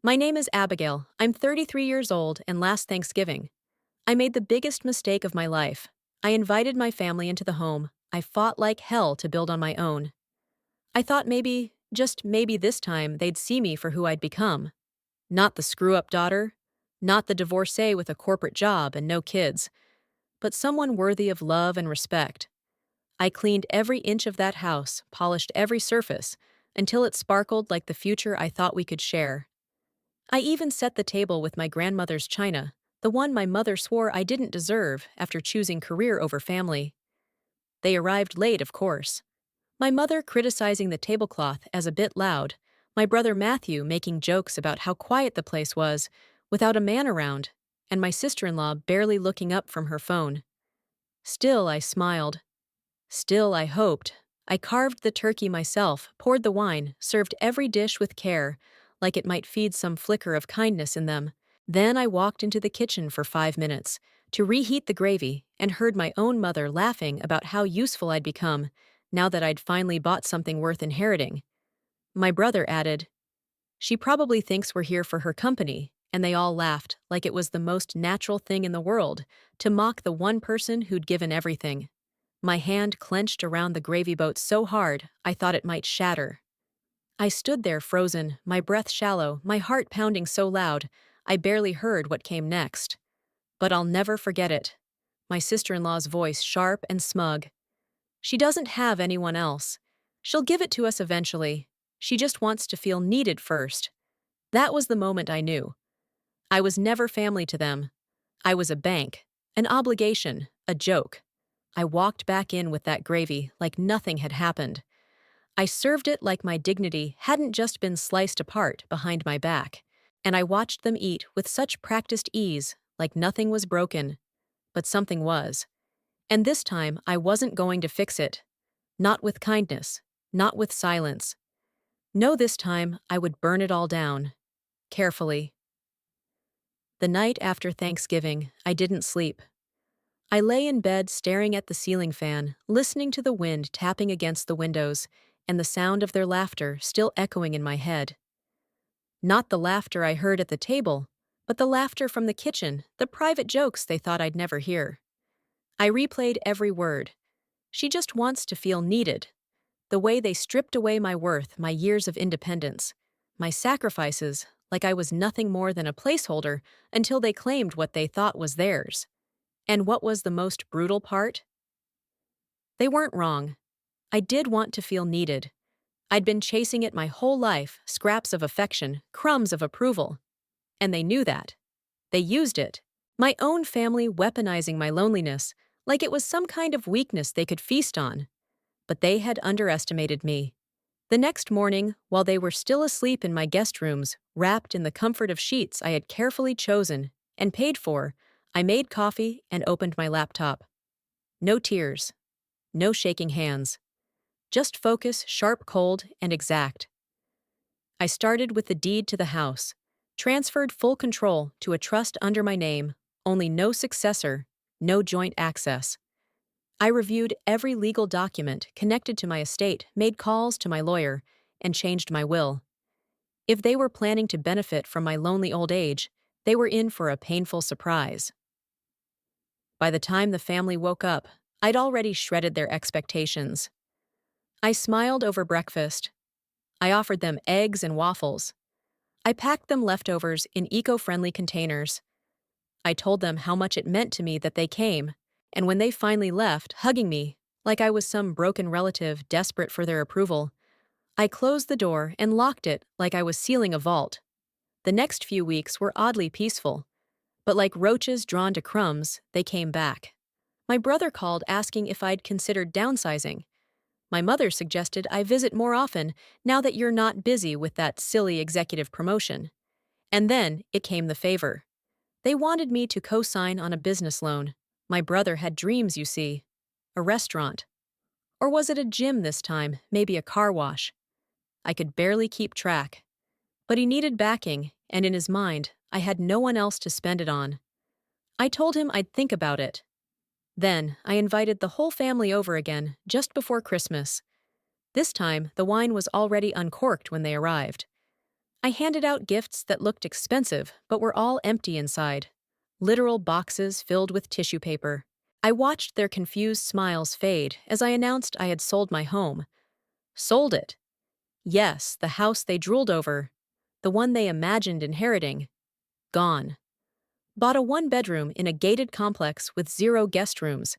My name is Abigail. I'm 33 years old, and last Thanksgiving, I made the biggest mistake of my life. I invited my family into the home. I fought like hell to build on my own. I thought maybe, just maybe this time, they'd see me for who I'd become. Not the screw up daughter, not the divorcee with a corporate job and no kids, but someone worthy of love and respect. I cleaned every inch of that house, polished every surface, until it sparkled like the future I thought we could share. I even set the table with my grandmother's china, the one my mother swore I didn't deserve after choosing career over family. They arrived late, of course. My mother criticizing the tablecloth as a bit loud, my brother Matthew making jokes about how quiet the place was, without a man around, and my sister-in-law barely looking up from her phone. Still, I smiled. Still, I hoped. I carved the turkey myself, poured the wine, served every dish with care, like it might feed some flicker of kindness in them. Then I walked into the kitchen for 5 minutes to reheat the gravy and heard my own mother laughing about how useful I'd become now that I'd finally bought something worth inheriting. My brother added, "She probably thinks we're here for her company," and they all laughed like it was the most natural thing in the world to mock the one person who'd given everything. My hand clenched around the gravy boat so hard I thought it might shatter. I stood there frozen, my breath shallow, my heart pounding so loud I barely heard what came next. But I'll never forget it. My sister-in-law's voice sharp and smug. "She doesn't have anyone else. She'll give it to us eventually. She just wants to feel needed first." That was the moment I knew. I was never family to them. I was a bank, an obligation, a joke. I walked back in with that gravy like nothing had happened. I served it like my dignity hadn't just been sliced apart behind my back, and I watched them eat with such practiced ease, like nothing was broken. But something was. And this time I wasn't going to fix it. Not with kindness, not with silence. No, this time I would burn it all down. Carefully. The night after Thanksgiving, I didn't sleep. I lay in bed staring at the ceiling fan, listening to the wind tapping against the windows, and the sound of their laughter still echoing in my head. Not the laughter I heard at the table, but the laughter from the kitchen, the private jokes they thought I'd never hear. I replayed every word. "She just wants to feel needed." The way they stripped away my worth, my years of independence, my sacrifices, like I was nothing more than a placeholder until they claimed what they thought was theirs. And what was the most brutal part? They weren't wrong. I did want to feel needed. I'd been chasing it my whole life, scraps of affection, crumbs of approval. And they knew that. They used it. My own family weaponizing my loneliness, like it was some kind of weakness they could feast on. But they had underestimated me. The next morning, while they were still asleep in my guest rooms, wrapped in the comfort of sheets I had carefully chosen and paid for, I made coffee and opened my laptop. No tears. No shaking hands. Just focus, sharp, cold, and exact. I started with the deed to the house, transferred full control to a trust under my name, only no successor, no joint access. I reviewed every legal document connected to my estate, made calls to my lawyer, and changed my will. If they were planning to benefit from my lonely old age, they were in for a painful surprise. By the time the family woke up, I'd already shredded their expectations. I smiled over breakfast. I offered them eggs and waffles. I packed them leftovers in eco-friendly containers. I told them how much it meant to me that they came, and when they finally left, hugging me, like I was some broken relative desperate for their approval, I closed the door and locked it like I was sealing a vault. The next few weeks were oddly peaceful, but like roaches drawn to crumbs, they came back. My brother called asking if I'd considered downsizing. My mother suggested I visit more often now that you're not busy with that silly executive promotion. And then it came the favor. They wanted me to co-sign on a business loan. My brother had dreams, you see. A restaurant. Or was it a gym this time, maybe a car wash? I could barely keep track. But he needed backing, and in his mind, I had no one else to spend it on. I told him I'd think about it. Then, I invited the whole family over again, just before Christmas. This time, the wine was already uncorked when they arrived. I handed out gifts that looked expensive but were all empty inside. Literal boxes filled with tissue paper. I watched their confused smiles fade as I announced I had sold my home. Sold it. Yes, the house they drooled over. The one they imagined inheriting. Gone. Bought a one-bedroom in a gated complex with 0 guest rooms.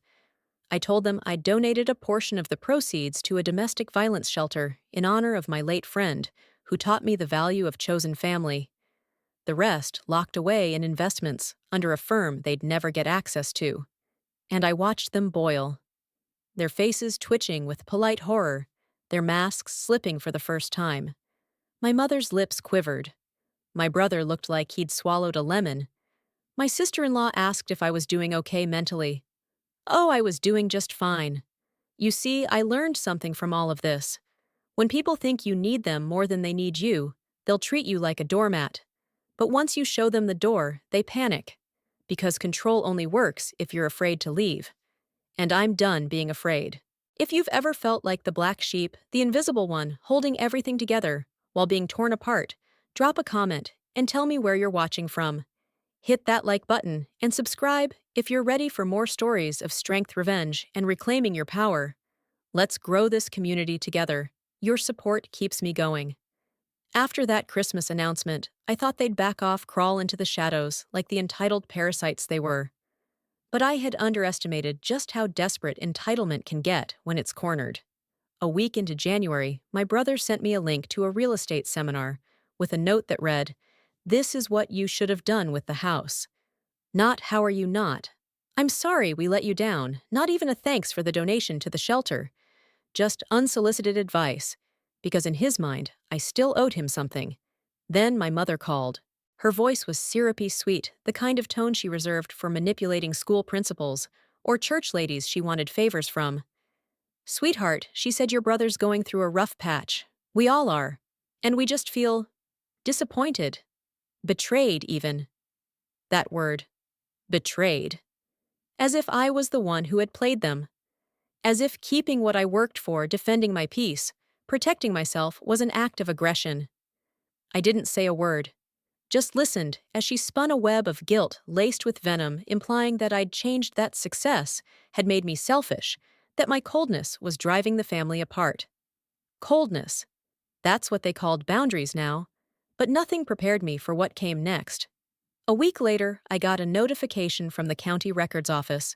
I told them I donated a portion of the proceeds to a domestic violence shelter in honor of my late friend, who taught me the value of chosen family. The rest locked away in investments under a firm they'd never get access to. And I watched them boil, their faces twitching with polite horror, their masks slipping for the first time. My mother's lips quivered. My brother looked like he'd swallowed a lemon. My sister-in-law asked if I was doing okay mentally. Oh, I was doing just fine. You see, I learned something from all of this. When people think you need them more than they need you, they'll treat you like a doormat. But once you show them the door, they panic. Because control only works if you're afraid to leave. And I'm done being afraid. If you've ever felt like the black sheep, the invisible one, holding everything together while being torn apart, drop a comment and tell me where you're watching from. Hit that like button and subscribe if you're ready for more stories of strength, revenge, and reclaiming your power. Let's grow this community together. Your support keeps me going. After that Christmas announcement, I thought they'd back off, crawl into the shadows like the entitled parasites they were. But I had underestimated just how desperate entitlement can get when it's cornered. A week into January, my brother sent me a link to a real estate seminar with a note that read, "This is what you should have done with the house. Not how are you not. I'm sorry we let you down, not even a thanks for the donation to the shelter. Just unsolicited advice, because in his mind, I still owed him something." Then my mother called. Her voice was syrupy sweet, the kind of tone she reserved for manipulating school principals or church ladies she wanted favors from. "Sweetheart," she said, "your brother's going through a rough patch. We all are. And we just feel disappointed. Betrayed, even." That word. Betrayed. As if I was the one who had played them. As if keeping what I worked for, defending my peace, protecting myself, was an act of aggression. I didn't say a word. Just listened as she spun a web of guilt laced with venom, implying that I'd changed, that success had made me selfish, that my coldness was driving the family apart. Coldness. That's what they called boundaries now. But nothing prepared me for what came next. A week later, I got a notification from the county records office.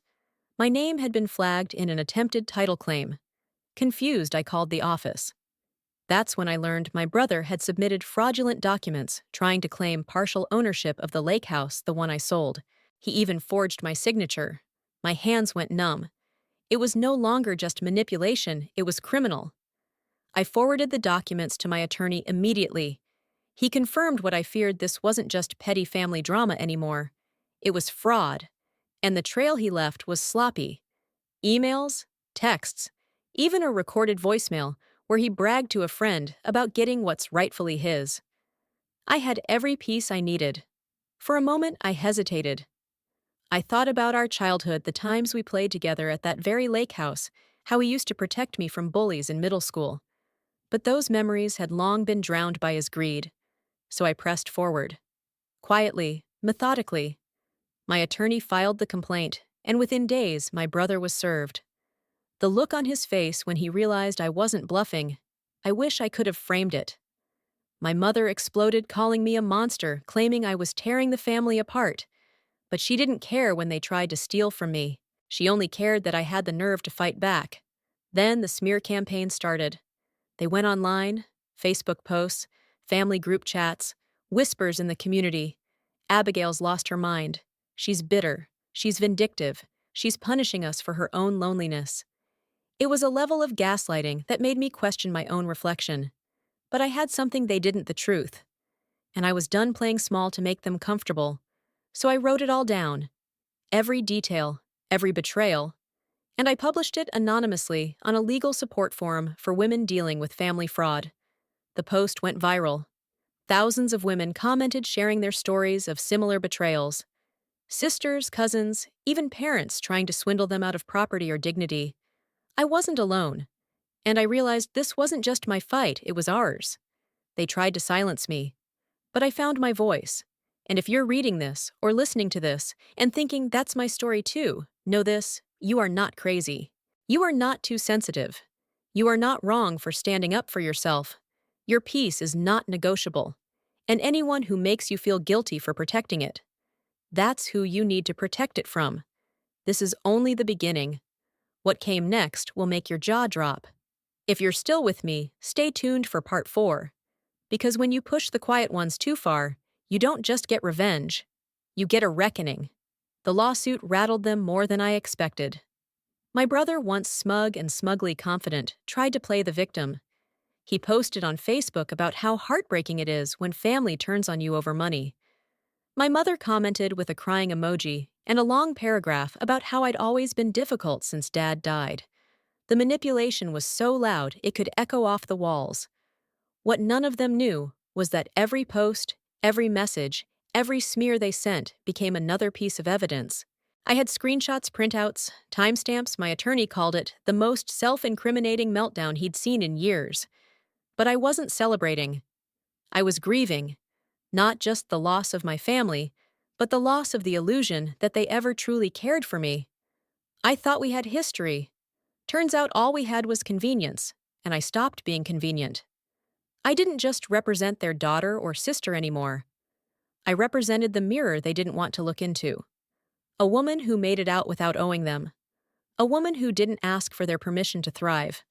My name had been flagged in an attempted title claim. Confused, I called the office. That's when I learned my brother had submitted fraudulent documents trying to claim partial ownership of the lake house, the one I sold. He even forged my signature. My hands went numb. It was no longer just manipulation, it was criminal. I forwarded the documents to my attorney immediately. He confirmed what I feared: this wasn't just petty family drama anymore. It was fraud. And the trail he left was sloppy. Emails, texts, even a recorded voicemail where he bragged to a friend about getting what's rightfully his. I had every piece I needed. For a moment, I hesitated. I thought about our childhood, the times we played together at that very lake house, how he used to protect me from bullies in middle school. But those memories had long been drowned by his greed. So I pressed forward. Quietly, methodically. My attorney filed the complaint, and within days, my brother was served. The look on his face when he realized I wasn't bluffing, I wish I could have framed it. My mother exploded, calling me a monster, claiming I was tearing the family apart. But she didn't care when they tried to steal from me. She only cared that I had the nerve to fight back. Then the smear campaign started. They went online, Facebook posts, family group chats, whispers in the community. Abigail's lost her mind. She's bitter. She's vindictive. She's punishing us for her own loneliness. It was a level of gaslighting that made me question my own reflection. But I had something they didn't: the truth. And I was done playing small to make them comfortable. So I wrote it all down. Every detail, every betrayal. And I published it anonymously on a legal support forum for women dealing with family fraud. The post went viral. Thousands of women commented, sharing their stories of similar betrayals. Sisters, cousins, even parents trying to swindle them out of property or dignity. I wasn't alone. And I realized this wasn't just my fight, it was ours. They tried to silence me. But I found my voice. And if you're reading this or listening to this and thinking that's my story too, know this: you are not crazy. You are not too sensitive. You are not wrong for standing up for yourself. Your peace is not negotiable. And anyone who makes you feel guilty for protecting it, that's who you need to protect it from. This is only the beginning. What came next will make your jaw drop. If you're still with me, stay tuned for part 4. Because when you push the quiet ones too far, you don't just get revenge, you get a reckoning. The lawsuit rattled them more than I expected. My brother, once smug and smugly confident, tried to play the victim. He posted on Facebook about how heartbreaking it is when family turns on you over money. My mother commented with a crying emoji and a long paragraph about how I'd always been difficult since Dad died. The manipulation was so loud it could echo off the walls. What none of them knew was that every post, every message, every smear they sent became another piece of evidence. I had screenshots, printouts, timestamps. My attorney called it the most self-incriminating meltdown he'd seen in years. But I wasn't celebrating. I was grieving. Not just the loss of my family, but the loss of the illusion that they ever truly cared for me. I thought we had history. Turns out all we had was convenience, and I stopped being convenient. I didn't just represent their daughter or sister anymore. I represented the mirror they didn't want to look into. A woman who made it out without owing them. A woman who didn't ask for their permission to thrive.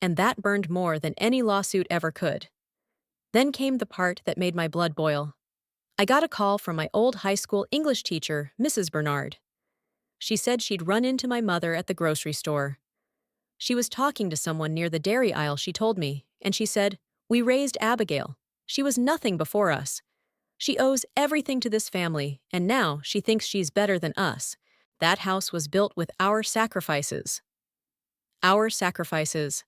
And that burned more than any lawsuit ever could. Then came the part that made my blood boil. I got a call from my old high school English teacher, Mrs. Bernard. She said she'd run into my mother at the grocery store. She was talking to someone near the dairy aisle, she told me, and she said, "We raised Abigail. She was nothing before us. She owes everything to this family, and now she thinks she's better than us. That house was built with our sacrifices." Our sacrifices.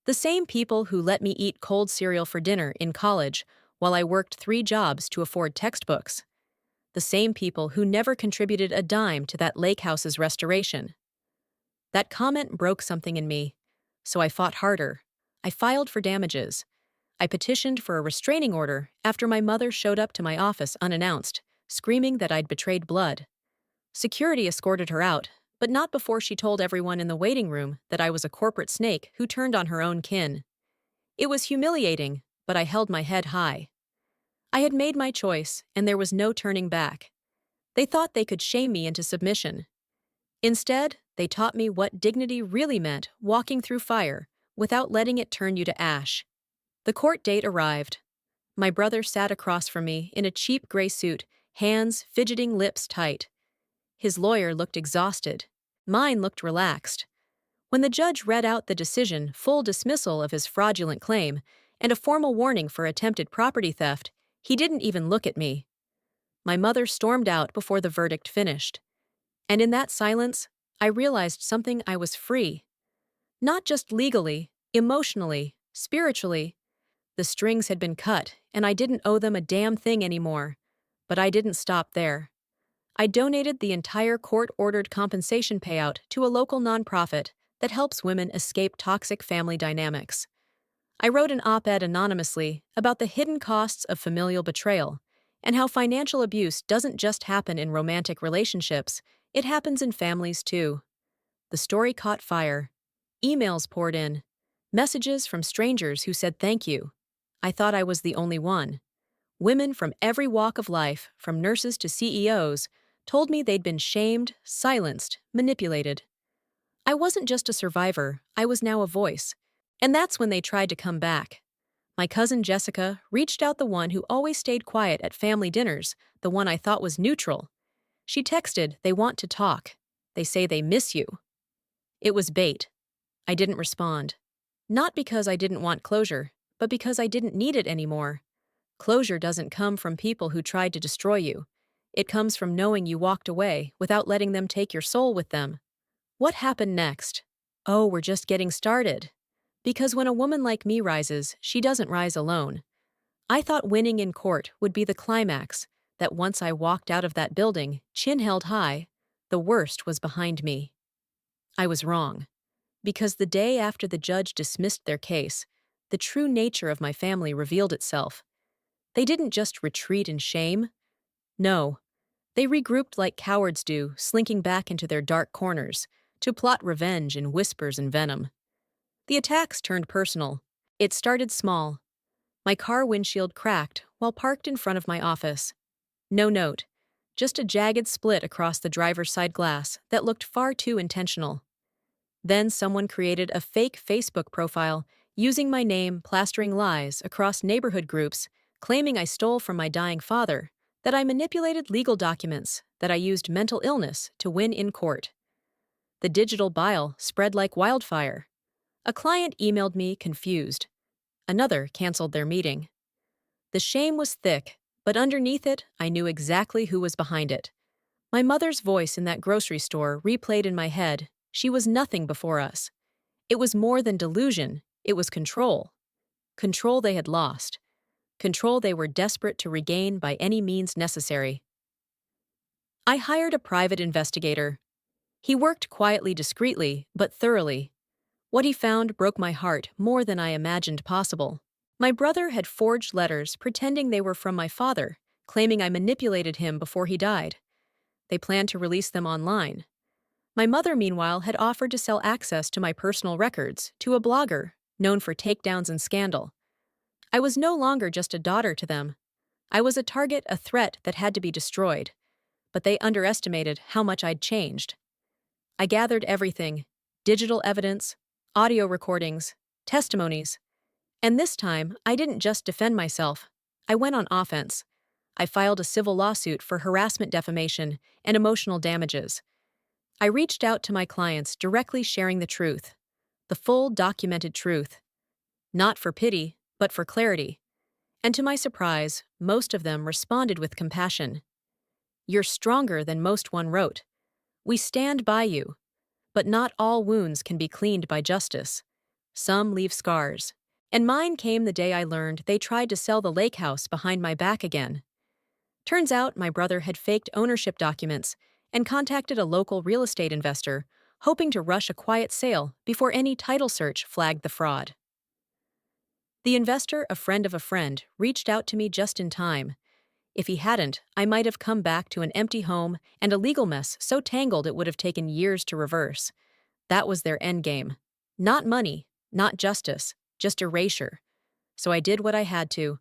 The same people who let me eat cold cereal for dinner in college while I worked 3 jobs to afford textbooks. The same people who never contributed a dime to that lake house's restoration. That comment broke something in me, so I fought harder. I filed for damages. I petitioned for a restraining order after my mother showed up to my office unannounced, screaming that I'd betrayed blood. Security escorted her out, but not before she told everyone in the waiting room that I was a corporate snake who turned on her own kin. It was humiliating, but I held my head high. I had made my choice, and there was no turning back. They thought they could shame me into submission. Instead, they taught me what dignity really meant, walking through fire without letting it turn you to ash. The court date arrived. My brother sat across from me in a cheap gray suit, hands fidgeting, lips tight. His lawyer looked exhausted. Mine looked relaxed. When the judge read out the decision, full dismissal of his fraudulent claim, and a formal warning for attempted property theft, he didn't even look at me. My mother stormed out before the verdict finished. And in that silence, I realized something: I was free. Not just legally, emotionally, spiritually. The strings had been cut, and I didn't owe them a damn thing anymore. But I didn't stop there. I donated the entire court-ordered compensation payout to a local nonprofit that helps women escape toxic family dynamics. I wrote an op-ed anonymously about the hidden costs of familial betrayal and how financial abuse doesn't just happen in romantic relationships, it happens in families too. The story caught fire. Emails poured in. Messages from strangers who said thank you. I thought I was the only one. Women from every walk of life, from nurses to CEOs, told me they'd been shamed, silenced, manipulated. I wasn't just a survivor, I was now a voice. And that's when they tried to come back. My cousin Jessica reached out, the one who always stayed quiet at family dinners, the one I thought was neutral. She texted, "They want to talk. They say they miss you." It was bait. I didn't respond. Not because I didn't want closure, but because I didn't need it anymore. Closure doesn't come from people who tried to destroy you. It comes from knowing you walked away without letting them take your soul with them. What happened next? Oh, we're just getting started. Because when a woman like me rises, she doesn't rise alone. I thought winning in court would be the climax, that once I walked out of that building, chin held high, the worst was behind me. I was wrong. Because the day after the judge dismissed their case, the true nature of my family revealed itself. They didn't just retreat in shame. No, they regrouped like cowards do, slinking back into their dark corners to plot revenge in whispers and venom. The attacks turned personal. It started small. My car windshield cracked while parked in front of my office. No note, just a jagged split across the driver's side glass that looked far too intentional. Then someone created a fake Facebook profile using my name, plastering lies across neighborhood groups, claiming I stole from my dying father, that I manipulated legal documents, that I used mental illness to win in court. The digital bile spread like wildfire. A client emailed me confused. Another canceled their meeting. The shame was thick, but underneath it, I knew exactly who was behind it. My mother's voice in that grocery store replayed in my head. She was nothing before us. It was more than delusion, it was control. Control they had lost. Control they were desperate to regain by any means necessary. I hired a private investigator. He worked quietly, discreetly, but thoroughly. What he found broke my heart more than I imagined possible. My brother had forged letters pretending they were from my father, claiming I manipulated him before he died. They planned to release them online. My mother, meanwhile, had offered to sell access to my personal records to a blogger known for takedowns and scandal. I was no longer just a daughter to them. I was a target, a threat that had to be destroyed. But they underestimated how much I'd changed. I gathered everything: digital evidence, audio recordings, testimonies. And this time, I didn't just defend myself. I went on offense. I filed a civil lawsuit for harassment, defamation, and emotional damages. I reached out to my clients directly, sharing the truth, the full documented truth. Not for pity, but for clarity. And to my surprise, most of them responded with compassion. "You're stronger than most," one wrote. "We stand by you." But not all wounds can be cleaned by justice. Some leave scars. And mine came the day I learned they tried to sell the lake house behind my back again. Turns out my brother had faked ownership documents and contacted a local real estate investor, hoping to rush a quiet sale before any title search flagged the fraud. The investor, a friend of a friend, reached out to me just in time. If he hadn't, I might have come back to an empty home and a legal mess so tangled it would have taken years to reverse. That was their endgame. Not money, not justice, just erasure. So I did what I had to.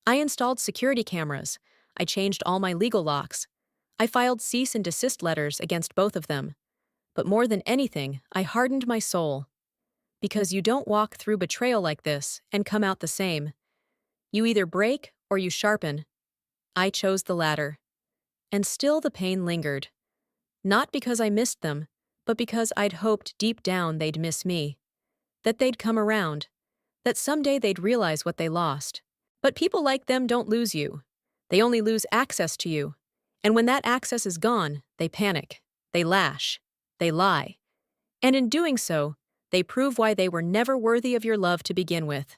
I installed security cameras. I changed all my legal locks. I filed cease and desist letters against both of them. But more than anything, I hardened my soul. Because you don't walk through betrayal like this and come out the same. You either break or you sharpen. I chose the latter. And still the pain lingered. Not because I missed them, but because I'd hoped deep down they'd miss me. That they'd come around. That someday they'd realize what they lost. But people like them don't lose you. They only lose access to you. And when that access is gone, they panic. They lash. They lie. And in doing so, they prove why they were never worthy of your love to begin with.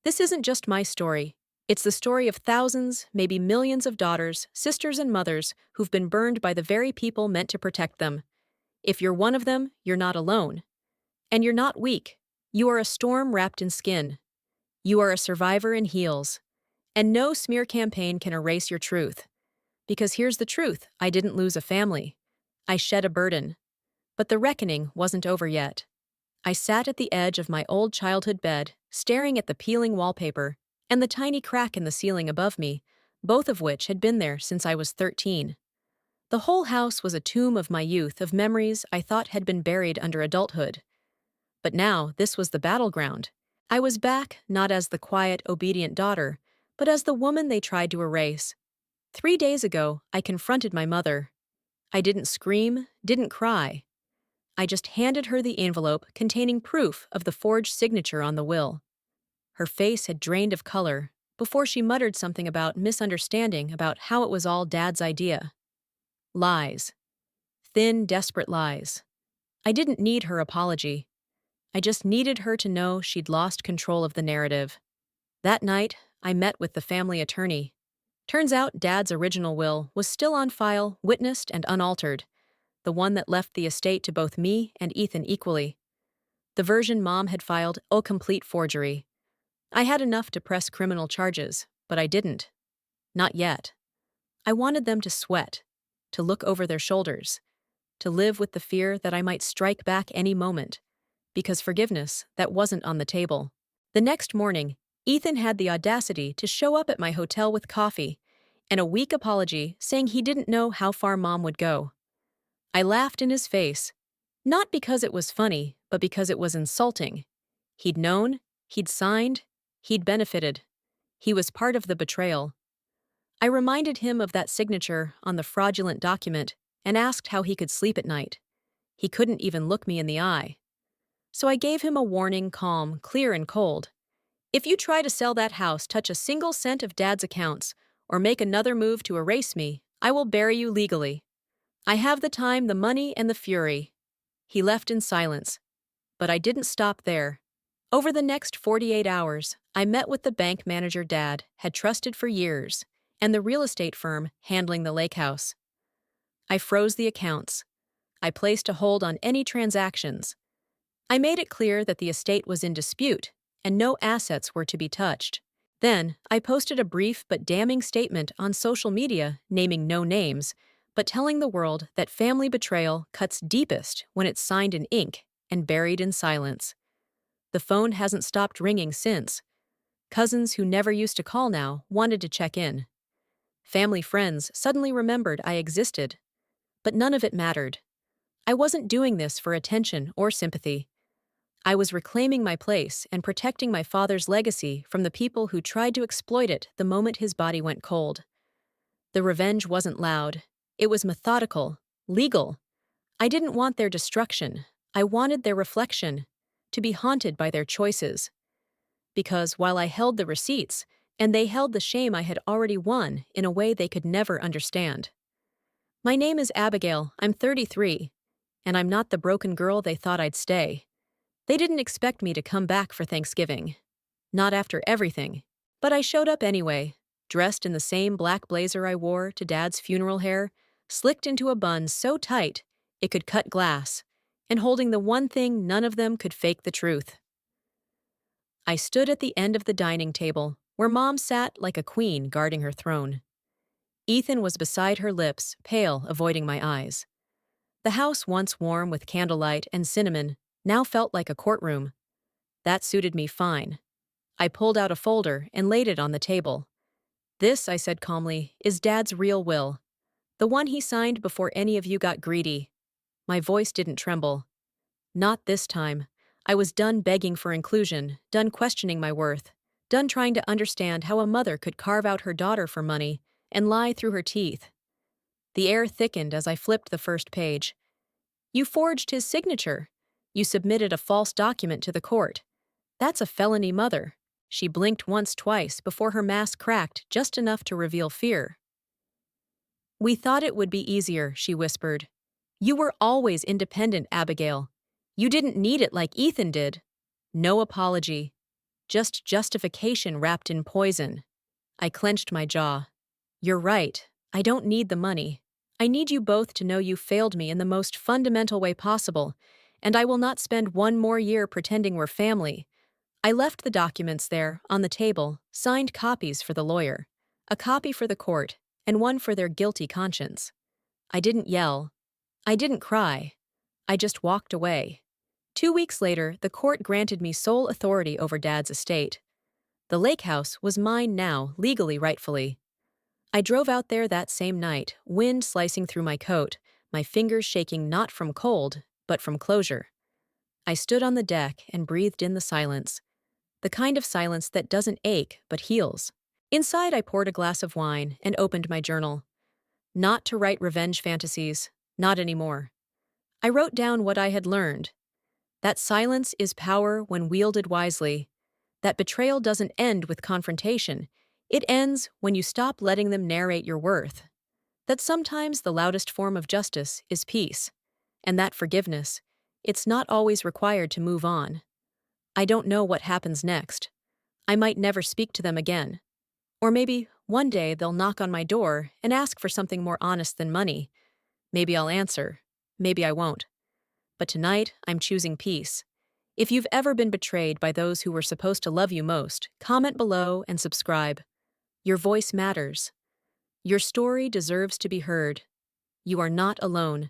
This isn't just my story. It's the story of thousands, maybe millions of daughters, sisters, and mothers who've been burned by the very people meant to protect them. If you're one of them, you're not alone. And you're not weak. You are a storm wrapped in skin. You are a survivor in heels. And no smear campaign can erase your truth. Because here's the truth: I didn't lose a family. I shed a burden. But the reckoning wasn't over yet. I sat at the edge of my old childhood bed, staring at the peeling wallpaper and the tiny crack in the ceiling above me, both of which had been there since I was 13. The whole house was a tomb of my youth, of memories I thought had been buried under adulthood. But now this was the battleground. I was back, not as the quiet, obedient daughter, but as the woman they tried to erase. 3 days ago, I confronted my mother. I didn't scream, didn't cry. I just handed her the envelope containing proof of the forged signature on the will. Her face had drained of color before she muttered something about misunderstanding, about how it was all Dad's idea. Lies. Thin, desperate lies. I didn't need her apology. I just needed her to know she'd lost control of the narrative. That night, I met with the family attorney. Turns out Dad's original will was still on file, witnessed and unaltered, the one that left the estate to both me and Ethan equally. The version Mom had filed, a complete forgery. I had enough to press criminal charges, but I didn't. Not yet. I wanted them to sweat, to look over their shoulders, to live with the fear that I might strike back any moment, because forgiveness, that wasn't on the table. The next morning, Ethan had the audacity to show up at my hotel with coffee and a weak apology saying he didn't know how far Mom would go. I laughed in his face, not because it was funny, but because it was insulting. He'd known, he'd signed, he'd benefited. He was part of the betrayal. I reminded him of that signature on the fraudulent document and asked how he could sleep at night. He couldn't even look me in the eye. So I gave him a warning, calm, clear and cold. If you try to sell that house, touch a single cent of Dad's accounts, or make another move to erase me, I will bury you legally. I have the time, the money, and the fury. He left in silence. But I didn't stop there. Over the next 48 hours, I met with the bank manager Dad had trusted for years, and the real estate firm handling the lake house. I froze the accounts. I placed a hold on any transactions. I made it clear that the estate was in dispute, and no assets were to be touched. Then, I posted a brief but damning statement on social media naming no names, but telling the world that family betrayal cuts deepest when it's signed in ink and buried in silence. The phone hasn't stopped ringing since. Cousins who never used to call now wanted to check in. Family friends suddenly remembered I existed. But none of it mattered. I wasn't doing this for attention or sympathy. I was reclaiming my place and protecting my father's legacy from the people who tried to exploit it the moment his body went cold. The revenge wasn't loud. It was methodical, legal. I didn't want their destruction. I wanted their reflection, to be haunted by their choices. Because while I held the receipts, and they held the shame I had already won in a way they could never understand. My name is Abigail, I'm 33, and I'm not the broken girl they thought I'd stay. They didn't expect me to come back for Thanksgiving. Not after everything. But I showed up anyway, dressed in the same black blazer I wore to Dad's funeral hair, slicked into a bun so tight it could cut glass, and holding the one thing none of them could fake the truth. I stood at the end of the dining table, where Mom sat like a queen guarding her throne. Ethan was beside her lips, pale, avoiding my eyes. The house, once warm with candlelight and cinnamon, now felt like a courtroom. That suited me fine. I pulled out a folder and laid it on the table. This, I said calmly, is Dad's real will. The one he signed before any of you got greedy. My voice didn't tremble. Not this time. I was done begging for inclusion, done questioning my worth, done trying to understand how a mother could carve out her daughter for money and lie through her teeth. The air thickened as I flipped the first page. You forged his signature. You submitted a false document to the court. That's a felony, Mother. She blinked once, twice before her mask cracked just enough to reveal fear. We thought it would be easier, she whispered. You were always independent, Abigail. You didn't need it like Ethan did. No apology. Just justification wrapped in poison. I clenched my jaw. You're right. I don't need the money. I need you both to know you failed me in the most fundamental way possible, and I will not spend one more year pretending we're family. I left the documents there, on the table, signed copies for the lawyer, a copy for the court, and one for their guilty conscience. I didn't yell. I didn't cry. I just walked away. 2 weeks later, the court granted me sole authority over Dad's estate. The lake house was mine now, legally, rightfully. I drove out there that same night, wind slicing through my coat, my fingers shaking not from cold, but from closure. I stood on the deck and breathed in the silence. The kind of silence that doesn't ache, but heals. Inside, I poured a glass of wine and opened my journal. Not to write revenge fantasies, not anymore. I wrote down what I had learned. That silence is power when wielded wisely. That betrayal doesn't end with confrontation. It ends when you stop letting them narrate your worth. That sometimes the loudest form of justice is peace. And that forgiveness, it's not always required to move on. I don't know what happens next. I might never speak to them again. Or maybe one day they'll knock on my door and ask for something more honest than money. Maybe I'll answer. Maybe I won't. But tonight, I'm choosing peace. If you've ever been betrayed by those who were supposed to love you most, comment below and subscribe. Your voice matters. Your story deserves to be heard. You are not alone.